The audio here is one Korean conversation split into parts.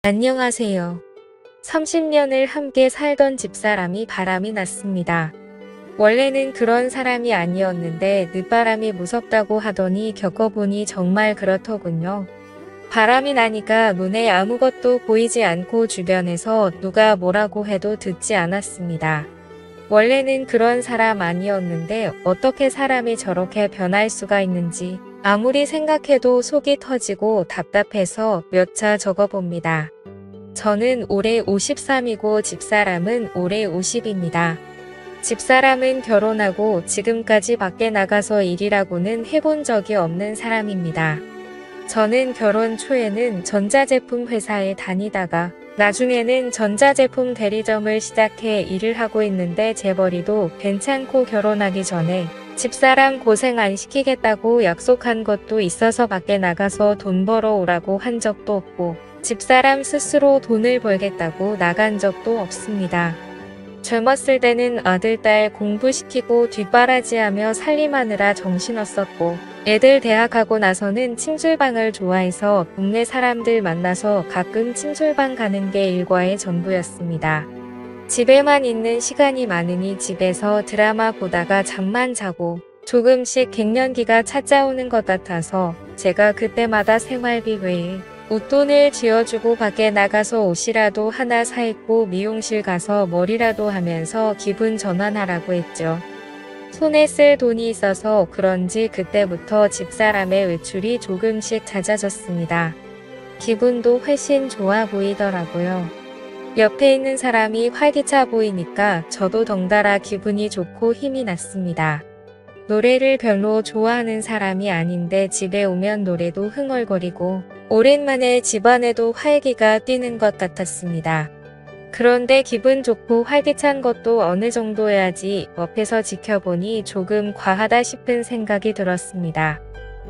안녕하세요. 30년을 함께 살던 집사람이 바람이 났습니다. 원래는 그런 사람이 아니었는데 늦바람이 무섭다고 하더니 겪어보니 정말 그렇더군요. 바람이 나니까 눈에 아무것도 보이지 않고 주변에서 누가 뭐라고 해도 듣지 않았습니다. 원래는 그런 사람 아니었는데 어떻게 사람이 저렇게 변할 수가 있는지 아무리 생각해도 속이 터지고 답답해서 몇 차 적어봅니다. 저는 올해 53이고 집사람은 올해 50입니다. 집사람은 결혼하고 지금까지 밖에 나가서 일이라고는 해본 적이 없는 사람입니다. 저는 결혼 초에는 전자제품 회사에 다니다가 나중에는 전자제품 대리점을 시작해 일을 하고 있는데 재벌이도 괜찮고 결혼하기 전에 집사람 고생 안 시키겠다고 약속한 것도 있어서 밖에 나가서 돈 벌어 오라고 한 적도 없고 집사람 스스로 돈을 벌겠다고 나간 적도 없습니다. 젊었을 때는 아들, 딸 공부시키고 뒷바라지하며 살림하느라 정신없었고 애들 대학 가고 나서는 침술방을 좋아해서 동네 사람들 만나서 가끔 침술방 가는 게 일과의 전부였습니다. 집에만 있는 시간이 많으니 집에서 드라마 보다가 잠만 자고 조금씩 갱년기가 찾아오는 것 같아서 제가 그때마다 생활비 외에 웃돈을 쥐어주고 밖에 나가서 옷이라도 하나 사입고 미용실 가서 머리라도 하면서 기분 전환하라고 했죠. 손에 쓸 돈이 있어서 그런지 그때부터 집사람의 외출이 조금씩 잦아졌습니다. 기분도 훨씬 좋아 보이더라고요. 옆에 있는 사람이 활기차 보이니까 저도 덩달아 기분이 좋고 힘이 났습니다. 노래를 별로 좋아하는 사람이 아닌데 집에 오면 노래도 흥얼거리고 오랜만에 집안에도 활기가 뛰는 것 같았습니다. 그런데 기분 좋고 활기찬 것도 어느 정도여야지 옆에서 지켜보니 조금 과하다 싶은 생각이 들었습니다.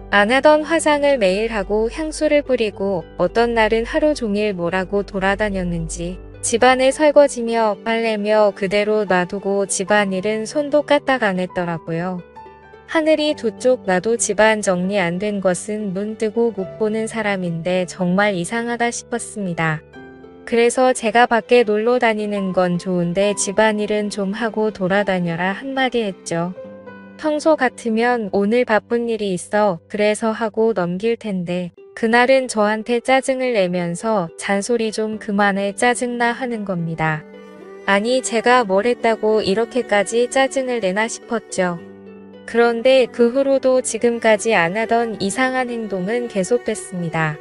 안 하던 화장을 매일 하고 향수를 뿌리고 어떤 날은 하루 종일 뭐라고 돌아다녔는지 집안을 설거지며 빨래며 그대로 놔두고 집안일은 손도 까딱 안 했더라고요. 하늘이 두 쪽 나도 집안 정리 안 된 것은 눈 뜨고 못 보는 사람인데 정말 이상하다 싶었습니다. 그래서 제가 밖에 놀러 다니는 건 좋은데 집안일은 좀 하고 돌아다녀라 한마디 했죠. 평소 같으면 오늘 바쁜 일이 있어 그래서 하고 넘길 텐데 그날은 저한테 짜증을 내면서 잔소리 좀 그만해 짜증나 하는 겁니다. 아니 제가 뭘 했다고 이렇게까지 짜증을 내나 싶었죠. 그런데 그 후로도 지금까지 안 하던 이상한 행동은 계속됐습니다.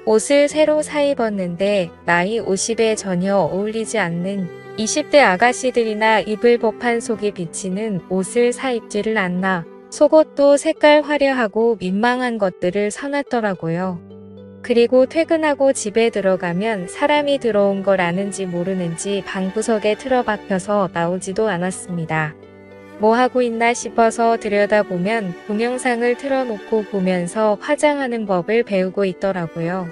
옷을 새로 사 입었는데 나이 50에 전혀 어울리지 않는 20대 아가씨들이나 입을 법한 속이 비치는 옷을 사 입지를 않나 속옷도 색깔 화려하고 민망한 것들을 사놨더라고요. 그리고 퇴근하고 집에 들어가면 사람이 들어온 걸 아는지 모르는지 방구석에 틀어박혀서 나오지도 않았습니다. 뭐 하고 있나 싶어서 들여다보면 동영상을 틀어놓고 보면서 화장하는 법을 배우고 있더라고요.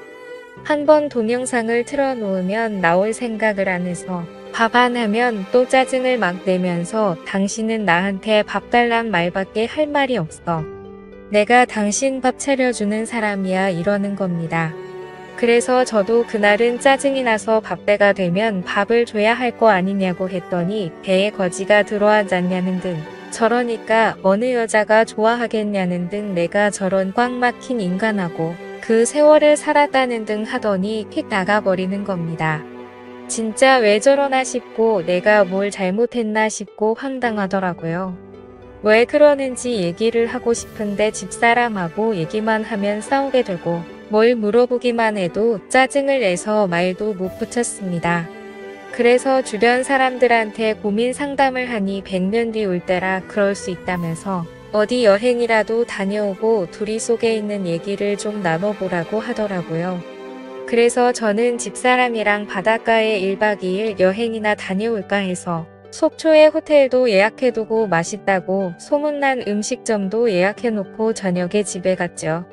한번 동영상을 틀어놓으면 나올 생각을 안 해서 밥 안 하면 또 짜증을 막 내면서 당신은 나한테 밥 달란 말밖에 할 말이 없어. 내가 당신 밥 차려주는 사람이야 이러는 겁니다. 그래서 저도 그날은 짜증이 나서 밥때가 되면 밥을 줘야 할 거 아니냐고 했더니 배에 거지가 들어앉았냐는 등 저러니까 어느 여자가 좋아하겠냐는 등 내가 저런 꽉 막힌 인간하고 그 세월을 살았다는 등 하더니 픽 나가버리는 겁니다. 진짜 왜 저러나 싶고 내가 뭘 잘못했나 싶고 황당하더라고요. 왜 그러는지 얘기를 하고 싶은데 집사람하고 얘기만 하면 싸우게 되고 뭘 물어보기만 해도 짜증을 내서 말도 못 붙였습니다. 그래서 주변 사람들한테 고민 상담을 하니 100년 뒤 올 때라 그럴 수 있다면서 어디 여행이라도 다녀오고 둘이 속에 있는 얘기를 좀 나눠보라고 하더라고요. 그래서 저는 집사람이랑 바닷가에 1박 2일 여행이나 다녀올까 해서 속초에 호텔도 예약해두고 맛있다고 소문난 음식점도 예약해놓고 저녁에 집에 갔죠.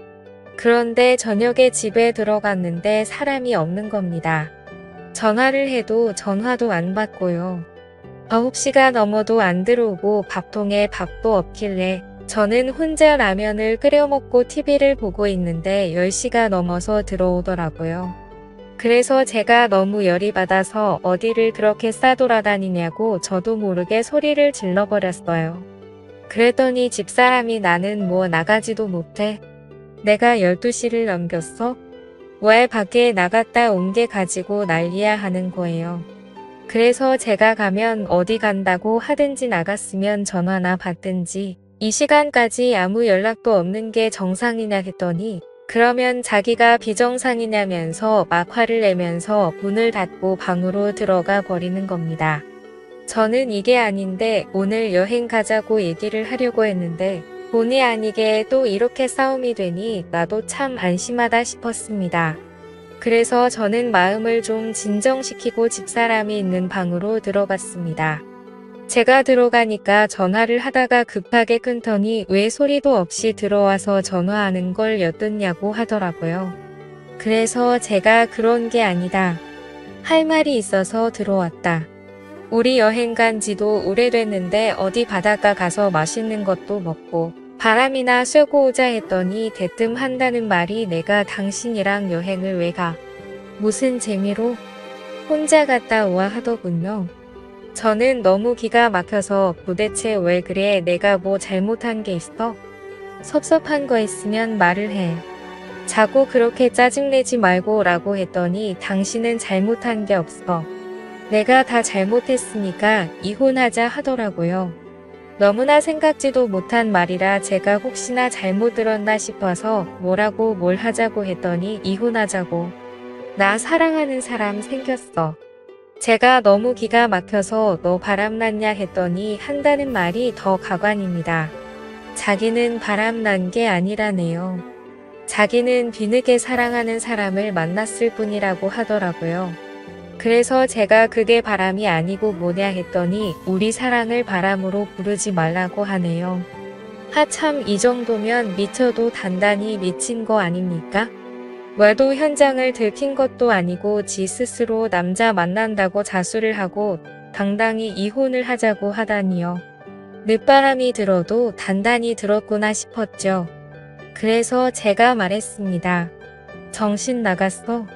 그런데 저녁에 집에 들어갔는데 사람이 없는 겁니다. 전화를 해도 전화도 안 받고요. 9시가 넘어도 안 들어오고 밥통에 밥도 없길래 저는 혼자 라면을 끓여 먹고 TV를 보고 있는데 10시가 넘어서 들어오더라고요. 그래서 제가 너무 열이 받아서 어디를 그렇게 싸돌아다니냐고 저도 모르게 소리를 질러버렸어요. 그랬더니 집사람이 나는 뭐 나가지도 못해. 내가 12시를 넘겼어? 왜 밖에 나갔다 온 게 가지고 난리야 하는 거예요. 그래서 제가 가면 어디 간다고 하든지 나갔으면 전화나 받든지 이 시간까지 아무 연락도 없는 게 정상이냐 했더니 그러면 자기가 비정상이냐면서 막 화를 내면서 문을 닫고 방으로 들어가 버리는 겁니다. 저는 이게 아닌데 오늘 여행 가자고 얘기를 하려고 했는데 본의 아니게 또 이렇게 싸움이 되니 나도 참 안심하다 싶었습니다. 그래서 저는 마음을 좀 진정시키고 집사람이 있는 방으로 들어갔습니다. 제가 들어가니까 전화를 하다가 급하게 끊더니 왜 소리도 없이 들어와서 전화하는 걸 엿듣냐고 하더라고요. 그래서 제가 그런 게 아니다. 할 말이 있어서 들어왔다. 우리 여행 간 지도 오래됐는데 어디 바닷가 가서 맛있는 것도 먹고 바람이나 쐬고 오자 했더니 대뜸 한다는 말이 내가 당신이랑 여행을 왜 가? 무슨 재미로? 혼자 갔다 오아 하더군요. 저는 너무 기가 막혀서 도대체 왜 그래? 내가 뭐 잘못한 게 있어? 섭섭한 거 있으면 말을 해. 자꾸 그렇게 짜증내지 말고 라고 했더니 당신은 잘못한 게 없어. 내가 다 잘못했으니까 이혼하자 하더라고요. 너무나 생각지도 못한 말이라 제가 혹시나 잘못 들었나 싶어서 뭐라고 뭘 하자고 했더니 이혼하자고. 나 사랑하는 사람 생겼어. 제가 너무 기가 막혀서 너 바람났냐 했더니 한다는 말이 더 가관입니다. 자기는 바람난 게 아니라네요. 자기는 뒤늦게 사랑하는 사람을 만났을 뿐이라고 하더라고요. 그래서 제가 그게 바람이 아니고 뭐냐 했더니 우리 사랑을 바람으로 부르지 말라고 하네요. 하참 이 정도면 미쳐도 단단히 미친 거 아닙니까? 외도 현장을 들킨 것도 아니고 지 스스로 남자 만난다고 자수를 하고 당당히 이혼을 하자고 하다니요. 늦바람이 들어도 단단히 들었구나 싶었죠. 그래서 제가 말했습니다. 정신 나갔어?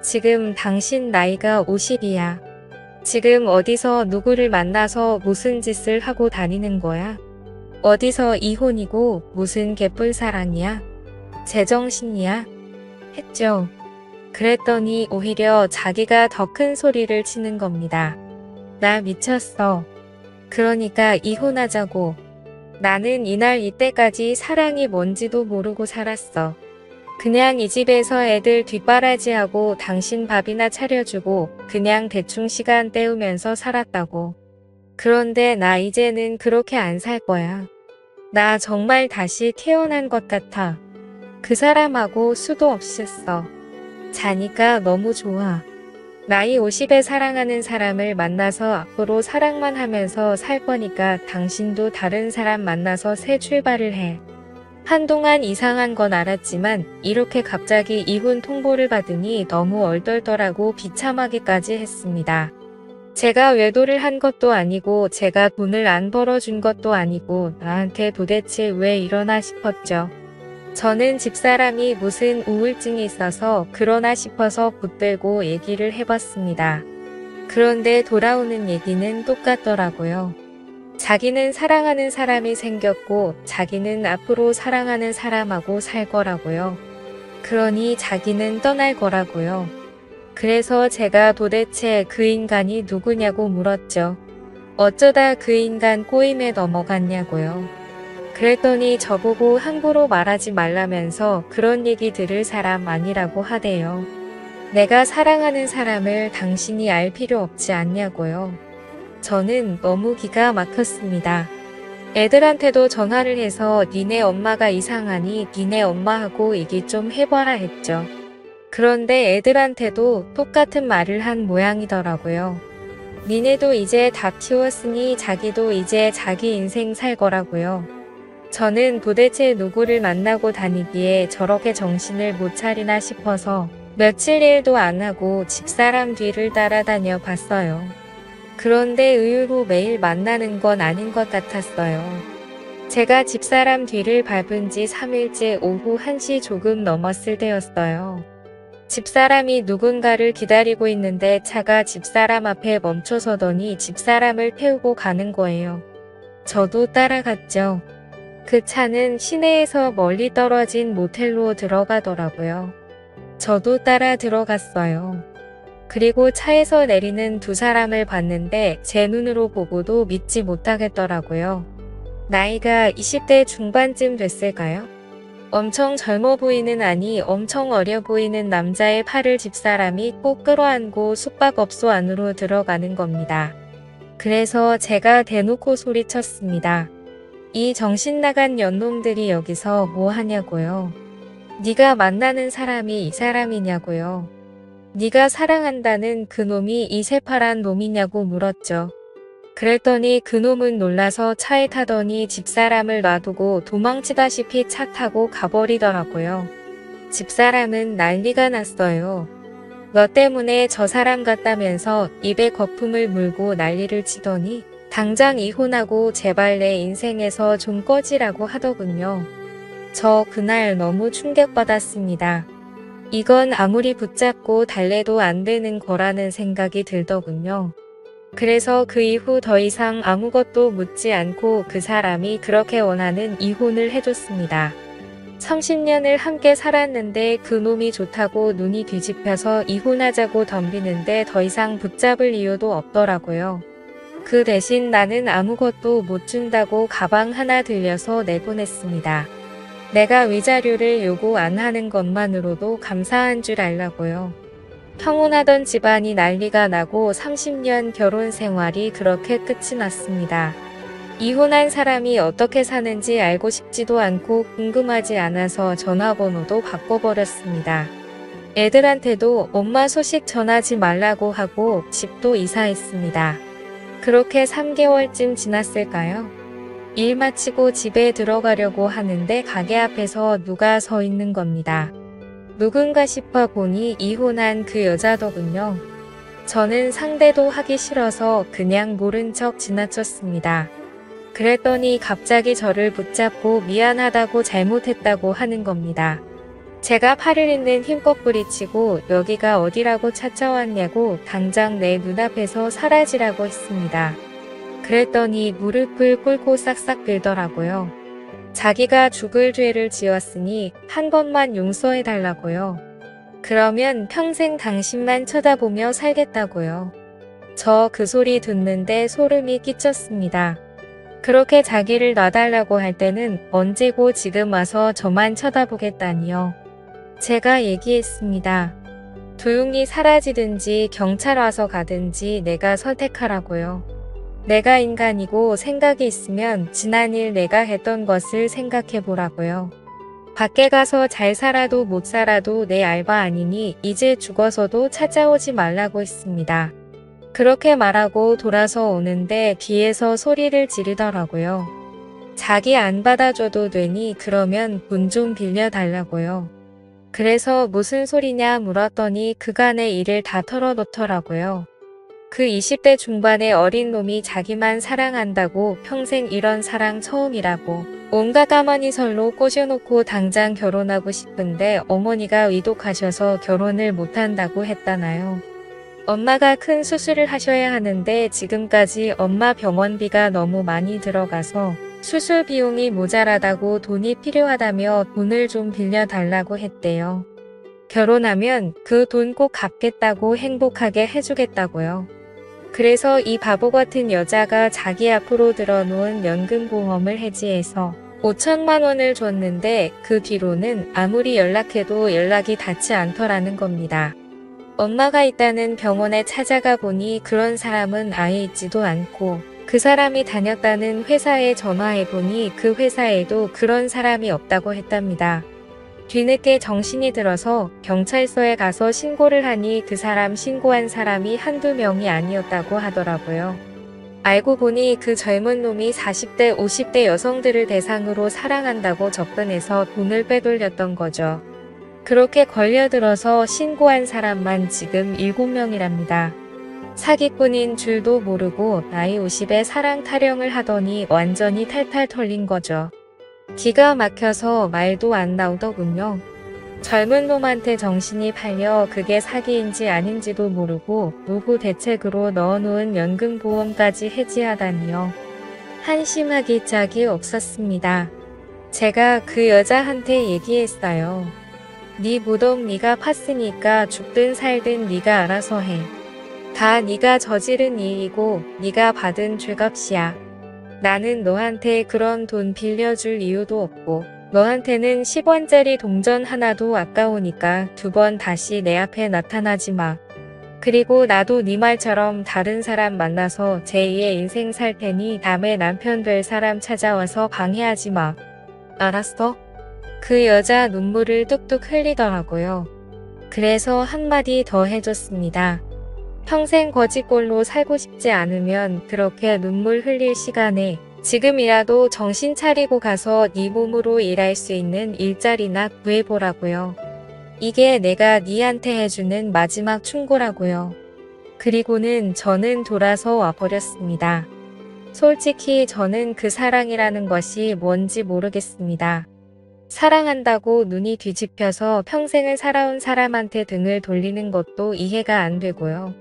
지금 당신 나이가 50이야. 지금 어디서 누구를 만나서 무슨 짓을 하고 다니는 거야? 어디서 이혼이고 무슨 개뿔 사랑이야? 제정신이야? 했죠. 그랬더니 오히려 자기가 더 큰 소리를 치는 겁니다. 나 미쳤어. 그러니까 이혼하자고. 나는 이날 이때까지 사랑이 뭔지도 모르고 살았어. 그냥 이 집에서 애들 뒷바라지하고 당신 밥이나 차려주고 그냥 대충 시간 때우면서 살았다고. 그런데 나 이제는 그렇게 안 살 거야. 나 정말 다시 태어난 것 같아. 그 사람하고 수도 없이 써. 자니까 너무 좋아. 나이 50에 사랑하는 사람을 만나서 앞으로 사랑만 하면서 살 거니까 당신도 다른 사람 만나서 새 출발을 해. 한동안 이상한 건 알았지만 이렇게 갑자기 이혼 통보를 받으니 너무 얼떨떨하고 비참하기까지 했습니다. 제가 외도를 한 것도 아니고 제가 돈을 안 벌어준 것도 아니고 나한테 도대체 왜 이러나 싶었죠. 저는 집사람이 무슨 우울증이 있어서 그러나 싶어서 붙들고 얘기를 해봤습니다. 그런데 돌아오는 얘기는 똑같더라고요. 자기는 사랑하는 사람이 생겼고 자기는 앞으로 사랑하는 사람하고 살 거라고요. 그러니 자기는 떠날 거라고요. 그래서 제가 도대체 그 인간이 누구냐고 물었죠. 어쩌다 그 인간 꼬임에 넘어갔냐고요. 그랬더니 저보고 함부로 말하지 말라면서 그런 얘기 들을 사람 아니라고 하대요. 내가 사랑하는 사람을 당신이 알 필요 없지 않냐고요. 저는 너무 기가 막혔습니다. 애들한테도 전화를 해서 니네 엄마가 이상하니 니네 엄마하고 얘기 좀 해봐라 했죠. 그런데 애들한테도 똑같은 말을 한 모양이더라고요. 니네도 이제 다 키웠으니 자기도 이제 자기 인생 살 거라고요. 저는 도대체 누구를 만나고 다니기에 저렇게 정신을 못 차리나 싶어서 며칠 일도 안 하고 집사람 뒤를 따라다녀 봤어요. 그런데 의외로 매일 만나는 건 아닌 것 같았어요. 제가 집사람 뒤를 밟은 지 3일째 오후 1시 조금 넘었을 때였어요. 집사람이 누군가를 기다리고 있는데 차가 집사람 앞에 멈춰서더니 집사람을 태우고 가는 거예요. 저도 따라갔죠. 그 차는 시내에서 멀리 떨어진 모텔로 들어가더라고요. 저도 따라 들어갔어요. 그리고 차에서 내리는 두 사람을 봤는데 제 눈으로 보고도 믿지 못하겠더라고요. 나이가 20대 중반쯤 됐을까요? 엄청 젊어 보이는 아니 엄청 어려 보이는 남자의 팔을 집사람이 꼭 끌어안고 숙박업소 안으로 들어가는 겁니다. 그래서 제가 대놓고 소리쳤습니다. 이 정신나간 연놈들이 여기서 뭐 하냐고요. 네가 만나는 사람이 이 사람이냐고요. 네가 사랑한다는 그 놈이 이 새파란 놈이냐고 물었죠. 그랬더니 그놈은 놀라서 차에 타더니 집사람을 놔두고 도망치다시피 차 타고 가버리더라고요. 집사람은 난리가 났어요. 너 때문에 저 사람 같다면서 입에 거품을 물고 난리를 치더니 당장 이혼하고 제발 내 인생에서 좀 꺼지라고 하더군요. 저 그날 너무 충격받았습니다. 이건 아무리 붙잡고 달래도 안 되는 거라는 생각이 들더군요. 그래서 그 이후 더 이상 아무것도 묻지 않고 그 사람이 그렇게 원하는 이혼을 해줬습니다. 30년을 함께 살았는데 그 놈이 좋다고 눈이 뒤집혀서 이혼하자고 덤비는데 더 이상 붙잡을 이유도 없더라고요. 그 대신 나는 아무것도 못 준다고 가방 하나 들려서 내보냈습니다. 내가 위자료를 요구 안 하는 것만으로도 감사한 줄 알라고요. 평온하던 집안이 난리가 나고 30년 결혼 생활이 그렇게 끝이 났습니다. 이혼한 사람이 어떻게 사는지 알고 싶지도 않고 궁금하지 않아서 전화번호도 바꿔버렸습니다. 애들한테도 엄마 소식 전하지 말라고 하고 집도 이사했습니다. 그렇게 3개월쯤 지났을까요? 일 마치고 집에 들어가려고 하는데 가게 앞에서 누가 서 있는 겁니다. 누군가 싶어 보니 이혼한 그 여자더군요. 저는 상대도 하기 싫어서 그냥 모른 척 지나쳤습니다. 그랬더니 갑자기 저를 붙잡고 미안하다고 잘못했다고 하는 겁니다. 제가 팔을 잇는 힘껏 부리치고 여기가 어디라고 찾아왔냐고 당장 내 눈앞에서 사라지라고 했습니다. 그랬더니 무릎을 꿇고 싹싹 빌더라고요. 자기가 죽을 죄를 지었으니 한 번만 용서해달라고요. 그러면 평생 당신만 쳐다보며 살겠다고요. 저 그 소리 듣는데 소름이 끼쳤습니다. 그렇게 자기를 놔달라고 할 때는 언제고 지금 와서 저만 쳐다보겠다니요. 제가 얘기했습니다. 조용히 사라지든지 경찰 와서 가든지 내가 선택하라고요. 내가 인간이고 생각이 있으면 지난 일 내가 했던 것을 생각해 보라고요. 밖에 가서 잘 살아도 못 살아도 내 알바 아니니 이제 죽어서도 찾아오지 말라고 했습니다. 그렇게 말하고 돌아서 오는데 뒤에서 소리를 지르더라고요. 자기 안 받아줘도 되니 그러면 돈 좀 빌려달라고요. 그래서 무슨 소리냐 물었더니 그간의 일을 다 털어놓더라고요. 그 20대 중반의 어린 놈이 자기만 사랑한다고 평생 이런 사랑 처음이라고 온갖 까마니설로 꼬셔놓고 당장 결혼하고 싶은데 어머니가 위독하셔서 결혼을 못한다고 했다나요. 엄마가 큰 수술을 하셔야 하는데 지금까지 엄마 병원비가 너무 많이 들어가서 수술 비용이 모자라다고 돈이 필요하다며 돈을 좀 빌려달라고 했대요. 결혼하면 그 돈 꼭 갚겠다고 행복하게 해주겠다고요. 그래서 이 바보 같은 여자가 자기 앞으로 들어놓은 연금보험을 해지해서 5천만 원을 줬는데 그 뒤로는 아무리 연락해도 연락이 닿지 않더라는 겁니다. 엄마가 있다는 병원에 찾아가 보니 그런 사람은 아예 있지도 않고 그 사람이 다녔다는 회사에 전화해보니 그 회사에도 그런 사람이 없다고 했답니다. 뒤늦게 정신이 들어서 경찰서에 가서 신고를 하니 그 사람 신고한 사람이 한두 명이 아니었다고 하더라고요. 알고 보니 그 젊은 놈이 40대, 50대 여성들을 대상으로 사랑한다고 접근해서 돈을 빼돌렸던 거죠. 그렇게 걸려들어서 신고한 사람만 지금 7명이랍니다. 사기꾼인 줄도 모르고 나이 50에 사랑 타령을 하더니 완전히 탈탈 털린 거죠. 기가 막혀서 말도 안 나오더군요. 젊은 놈한테 정신이 팔려 그게 사기인지 아닌지도 모르고 노후 대책으로 넣어놓은 연금보험까지 해지하다니요. 한심하기 짝이 없었습니다. 제가 그 여자한테 얘기했어요. 네 무덤 네가 팠으니까 죽든 살든 네가 알아서 해. 다 네가 저지른 일이고 네가 받은 죄값이야. 나는 너한테 그런 돈 빌려줄 이유도 없고 너한테는 10원짜리 동전 하나도 아까우니까 2번 다시 내 앞에 나타나지 마. 그리고 나도 네 말처럼 다른 사람 만나서 제2의 인생 살 테니 다음에 남편 될 사람 찾아와서 방해하지 마. 알았어? 그 여자 눈물을 뚝뚝 흘리더라고요. 그래서 한마디 더 해줬습니다. 평생 거지꼴로 살고 싶지 않으면 그렇게 눈물 흘릴 시간에 지금이라도 정신 차리고 가서 네 몸으로 일할 수 있는 일자리나 구해보라고요. 이게 내가 네한테 해주는 마지막 충고라고요. 그리고는 저는 돌아서 와버렸습니다. 솔직히 저는 그 사랑이라는 것이 뭔지 모르겠습니다. 사랑한다고 눈이 뒤집혀서 평생을 살아온 사람한테 등을 돌리는 것도 이해가 안 되고요.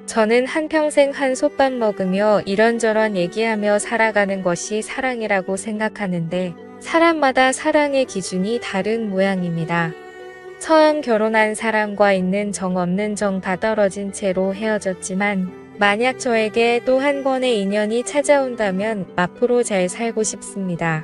저는 한평생 한솥밥 먹으며 이런저런 얘기하며 살아가는 것이 사랑이라고 생각하는데 사람마다 사랑의 기준이 다른 모양입니다. 처음 결혼한 사람과 있는 정 없는 정 다 떨어진 채로 헤어졌지만 만약 저에게 또 한 번의 인연이 찾아온다면 앞으로 잘 살고 싶습니다.